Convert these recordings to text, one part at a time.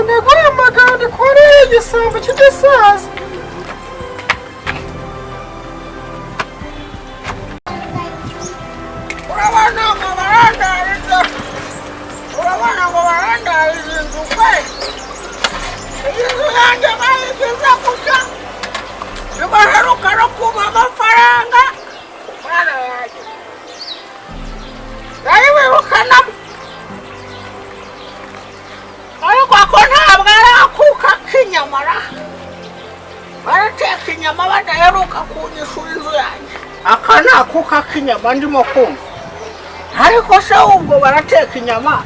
Guhamagara kuri igisambo cy'igisaza. Urabona ngo barandariza inzu kwe. Inzu yanjye bayigize gusa ntibaheruka no kuba amafaranga. Mwana yanjye yari wirukanamo ariko ako ntabwo ari akuka k'inyamara. Barateka inyama badaheruka kunyishura inzu yanjye. Aka ni akuka k'inyama ndimo kumva. Ariko se ubwo barateka inyama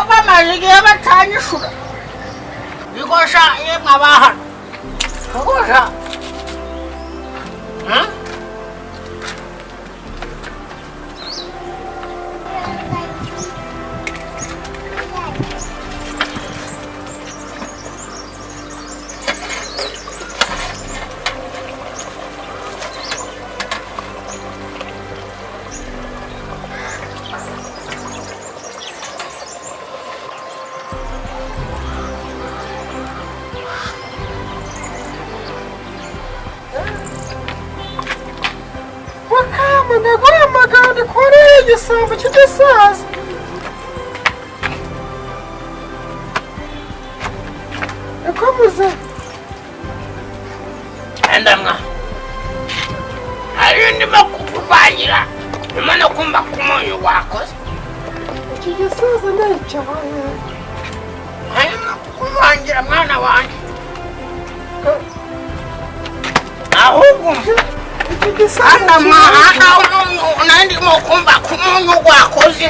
bamaze igihe batanyishura. Bigosha yemwe abahano bigosha Guhamagara kuri igisambo cy'igisaza. Ikomuze endamwa ari ndimo kukuvangira ndimo no kumva kumunyu wakoze. Iki gisaza ndacyabaye hanyuma kukuvangira mwana wanjye ahubwo iki gisaza ndamwa ndimo kumva kumunyu wakoze.